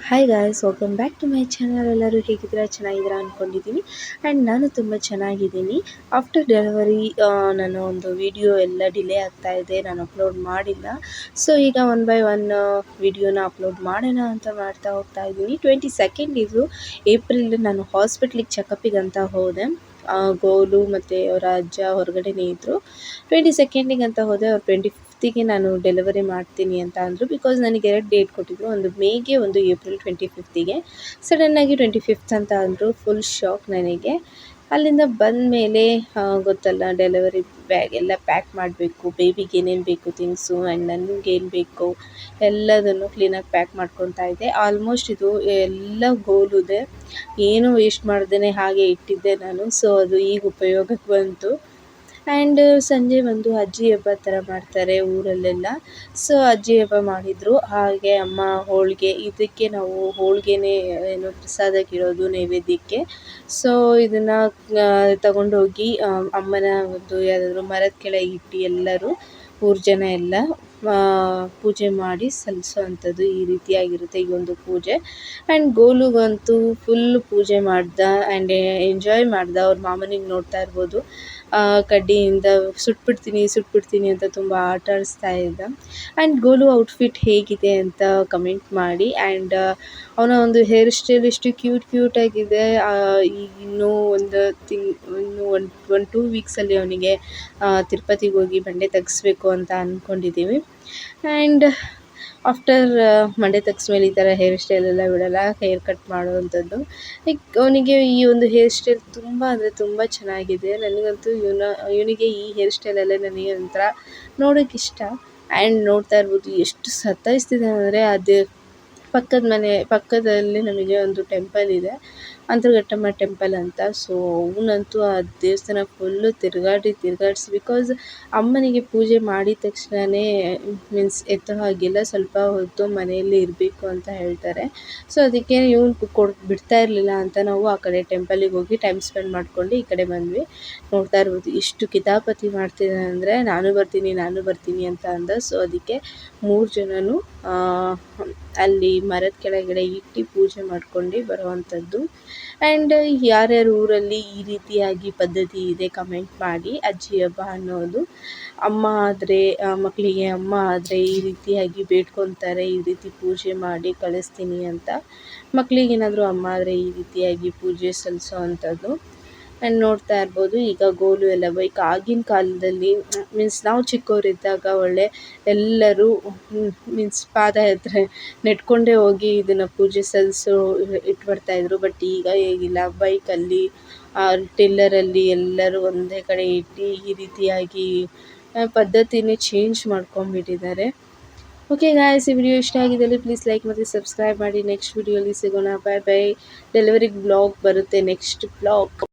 Hi guys, welcome back to my channel. ಎಲ್ಲರೂ ಹೇಗಿದ್ದೀರಾ? ಚೆನ್ನಾಗಿದ್ದೀರಾ ಅಂದ್ಕೊಂಡಿದ್ದೀನಿ. ಆ್ಯಂಡ್ ನಾನು ತುಂಬ ಚೆನ್ನಾಗಿದ್ದೀನಿ. ಆಫ್ಟರ್ ಡೆಲಿವರಿ ನಾನು ಒಂದು ವಿಡಿಯೋ ಎಲ್ಲ ಡಿಲೇ ಆಗ್ತಾ ಇದೆ, ನಾನು ಅಪ್ಲೋಡ್ ಮಾಡಿಲ್ಲ. ಸೊ ಈಗ ಒನ್ ಬೈ ಒನ್ ವಿಡಿಯೋನ ಅಪ್ಲೋಡ್ ಮಾಡೋಣ ಅಂತ ಮಾಡ್ತಾ ಹೋಗ್ತಾ ಇದ್ದೀನಿ. 22nd ಇದು ಏಪ್ರಿಲ್ ನಾನು ಹಾಸ್ಪಿಟ್ಲಿಗೆ ಚೆಕಪ್ಪಿಗೆ ಅಂತ ಹೋದೆ. ಗೋಲು ಮತ್ತು ಅವರ ಅಜ್ಜ ಹೊರಗಡೆನೇ ಇದ್ದರು. 22nd ಅಂತ ಹೋದೆ. ಅವ್ರು 25ಗೆ ನಾನು ಡೆಲಿವರಿ ಮಾಡ್ತೀನಿ ಅಂತ ಅಂದರು. ಬಿಕಾಸ್ ನನಗೆ 2 ಡೇಟ್ ಕೊಟ್ಟಿದ್ದರು, ಒಂದು ಮೇಗೆ, ಒಂದು ಏಪ್ರಿಲ್ 25ಗೆ. ಸಡನ್ನಾಗಿ 25th ಅಂತ ಅಂದರು. ಫುಲ್ ಶಾಕ್ ನನಗೆ. ಅಲ್ಲಿಂದ ಬಂದ ಮೇಲೆ ಗೊತ್ತಲ್ಲ, ಡೆಲಿವರಿ ಬ್ಯಾಗ್ ಎಲ್ಲ ಪ್ಯಾಕ್ ಮಾಡಬೇಕು, ಬೇಬಿಗೆ ಏನೇನು ಬೇಕು ಥಿಂಗ್ಸು ಆ್ಯಂಡ್ ನನಗೇನು ಬೇಕು ಎಲ್ಲದನ್ನು ಕ್ಲೀನಾಗಿ ಪ್ಯಾಕ್ ಮಾಡ್ಕೊತಾ ಇದ್ದೆ. ಆಲ್ಮೋಸ್ಟ್ ಇದು ಎಲ್ಲ ಗೋಲುದೆ, ಏನೂ ವೇಸ್ಟ್ ಮಾಡ್ದೇ ಹಾಗೆ ಇಟ್ಟಿದ್ದೆ ನಾನು. ಸೊ ಅದು ಈಗ ಉಪಯೋಗಕ್ಕೆ ಬಂತು. ಆ್ಯಂಡ್ ಸಂಜೆ ಒಂದು ಅಜ್ಜಿ ಹಬ್ಬ ಥರ ಮಾಡ್ತಾರೆ ಊರಲ್ಲೆಲ್ಲ. ಸೊ ಅಜ್ಜಿ ಹಬ್ಬ ಮಾಡಿದರು. ಹಾಗೆ ಅಮ್ಮ ಹೋಳಿಗೆ, ಇದಕ್ಕೆ ನಾವು ಹೋಳಿಗೆನೇ ಏನು ಪ್ರಸಾದಕ್ಕಿಡೋದು ನೈವೇದ್ಯಕ್ಕೆ. ಸೊ ಇದನ್ನು ತಗೊಂಡೋಗಿ ಅಮ್ಮನ ಒಂದು ಯಾವುದಾದ್ರೂ ಮರದ ಕೆಳಗೆ ಇಟ್ಟು ಎಲ್ಲರೂ ಊರು ಜನ ಎಲ್ಲ ಪೂಜೆ ಮಾಡಿ ಸಲ್ಲಿಸೋವಂಥದ್ದು ಈ ರೀತಿಯಾಗಿರುತ್ತೆ ಈ ಒಂದು ಪೂಜೆ. ಆ್ಯಂಡ್ ಗೋಲುಗಂತೂ ಫುಲ್ ಪೂಜೆ ಮಾಡ್ದ ಆ್ಯಂಡ್ ಎಂಜಾಯ್ ಮಾಡ್ದ. ಅವ್ರ ಮಾಮನಿಗೆ ನೋಡ್ತಾ ಇರ್ಬೋದು, ಕಡ್ಡಿಯಿಂದ ಸುಟ್ಬಿಡ್ತೀನಿ ಅಂತ ತುಂಬ ಆಟ ಆಡಿಸ್ತಾ ಇದ್ದ. ಆ್ಯಂಡ್ ಗೋಲು ಔಟ್ಫಿಟ್ ಹೇಗಿದೆ ಅಂತ ಕಮೆಂಟ್ ಮಾಡಿ. ಆ್ಯಂಡ್ ಅವನ ಒಂದು ಹೇರ್ ಸ್ಟೈಲ್ ಎಷ್ಟು ಕ್ಯೂಟಾಗಿದೆ. ಇನ್ನೂ ಒಂದು 2 ವೀಕ್ಸಲ್ಲಿ ಅವನಿಗೆ ತಿರುಪತಿಗೆ ಹೋಗಿ ಮಂಡೆ ತೆಗೆಸ್ಬೇಕು ಅಂತ ಅಂದ್ಕೊಂಡಿದ್ದೀವಿ. ಆ್ಯಂಡ್ ಆಫ್ಟರ್ ಮಂಡೆ ತೆಗೆಸ್ಮೇಲೆ ಈ ಥರ ಹೇರ್ ಸ್ಟೈಲೆಲ್ಲ ಬಿಡಲ್ಲ, ಹೇರ್ ಕಟ್ ಮಾಡುವಂಥದ್ದು. ಲೈಕ್ ಅವನಿಗೆ ಈ ಒಂದು ಹೇರ್ ಸ್ಟೈಲ್ ತುಂಬ ಅಂದರೆ ತುಂಬ ಚೆನ್ನಾಗಿದೆ. ನನಗಂತೂ ಇವನಿಗೆ ಈ ಹೇರ್ ಸ್ಟೈಲಲ್ಲೇ ನನಗೆ ಒಂಥರ ನೋಡೋಕ್ಕೆ ಇಷ್ಟ. ಆ್ಯಂಡ್ ನೋಡ್ತಾ ಇರ್ಬೋದು ಎಷ್ಟು ಸತಾಯಿಸ್ತಿದೆ ಅಂದರೆ, ಅದು ಪಕ್ಕದಲ್ಲಿ ನಮಗೆ ಒಂದು ಟೆಂಪಲ್ ಇದೆ, ಅಂತರಘಟ್ಟಮ್ಮ ಟೆಂಪಲ್ ಅಂತ. ಸೊ ಅವನಂತೂ ಆ ದೇವಸ್ಥಾನ ಫುಲ್ಲು ತಿರುಗಾಡಿಸಿ, ಬಿಕಾಸ್ ಅಮ್ಮನಿಗೆ ಪೂಜೆ ಮಾಡಿದ ತಕ್ಷಣವೇ ಮೀನ್ಸ್ ಎತ್ತೋ ಹಾಗಿಲ್ಲ, ಸ್ವಲ್ಪ ಹೊತ್ತು ಮನೆಯಲ್ಲಿ ಇರಬೇಕು ಅಂತ ಹೇಳ್ತಾರೆ. ಸೊ ಅದಕ್ಕೆ ಇವನು ಬಿಡ್ತಾ ಇರಲಿಲ್ಲ ಅಂತ ನಾವು ಆ ಕಡೆ ಟೆಂಪಲಿಗೆ ಹೋಗಿ ಟೈಮ್ ಸ್ಪೆಂಡ್ ಮಾಡ್ಕೊಂಡು ಈ ಕಡೆ ಬಂದ್ವಿ. ನೋಡ್ತಾ ಇರ್ಬೋದು ಎಷ್ಟು ಕಿತಾಪತಿ ಮಾಡ್ತಿದ್ದಾನೆ ಅಂದರೆ, ನಾನು ಬರ್ತೀನಿ ಅಂತ ಅಂದ. ಸೊ ಅದಕ್ಕೆ 3 ಜನನು ಅಲ್ಲಿ ಮರದ ಕೆಳಗಡೆ ಇಟ್ಟು ಪೂಜೆ ಮಾಡ್ಕೊಂಡು ಬರುವಂಥದ್ದು. ಆ್ಯಂಡ್ ಯಾರ್ಯಾರ ಊರಲ್ಲಿ ಈ ರೀತಿಯಾಗಿ ಪದ್ಧತಿ ಇದೆ ಕಮೆಂಟ್ ಮಾಡಿ. ಅಜ್ಜಿ ಹಬ್ಬ ಅನ್ನೋದು ಮಕ್ಕಳಿಗೆ ಅಮ್ಮ ಆದರೆ ಈ ರೀತಿಯಾಗಿ ಬೇಡ್ಕೊತಾರೆ, ಈ ರೀತಿ ಪೂಜೆ ಮಾಡಿ ಕಳಿಸ್ತೀನಿ ಅಂತ. ಮಕ್ಕಳಿಗೇನಾದರೂ ಅಮ್ಮ ಆದರೆ ಈ ರೀತಿಯಾಗಿ ಪೂಜೆ ಸಲ್ಲಿಸೋ ಅಂಥದ್ದು. ಆ್ಯಂಡ್ ನೋಡ್ತಾ ಇರ್ಬೋದು ಈಗ ಗೋಲು ಎಲ್ಲ ಬೈಕ್. ಆಗಿನ ಕಾಲದಲ್ಲಿ ಮೀನ್ಸ್ ನಾವು ಚಿಕ್ಕವರಿದ್ದಾಗ ಎಲ್ಲರೂ ಮೀನ್ಸ್ ಪಾದಯಾತ್ರೆ ನೆಟ್ಕೊಂಡೇ ಹೋಗಿ ಇದನ್ನು ಪೂಜೆ ಇಟ್ಬಿಡ್ತಾಯಿದ್ರು. ಬಟ್ ಈಗ ಹೇಗಿಲ್ಲ, ಬೈಕಲ್ಲಿ ಟಿಲ್ಲರಲ್ಲಿ ಎಲ್ಲರೂ ಒಂದೇ ಕಡೆ ಇಟ್ಟು ಈ ರೀತಿಯಾಗಿ ಪದ್ಧತಿನೇ ಚೇಂಜ್ ಮಾಡ್ಕೊಂಡ್ಬಿಟ್ಟಿದ್ದಾರೆ. ಓಕೆ ಗಾಯ್ಸ್, ಈ ವಿಡಿಯೋ ಇಷ್ಟ ಆಗಿದ್ದಲ್ಲಿ ಪ್ಲೀಸ್ ಲೈಕ್ ಮತ್ತು ಸಬ್ಸ್ಕ್ರೈಬ್ ಮಾಡಿ. ನೆಕ್ಸ್ಟ್ ವಿಡಿಯೋಲಿ ಸಿಗೋಣ. ಬೈ. ಡೆಲಿವರಿ ಬ್ಲಾಗ್ ಬರುತ್ತೆ, ನೆಕ್ಸ್ಟ್ ಬ್ಲಾಗ್.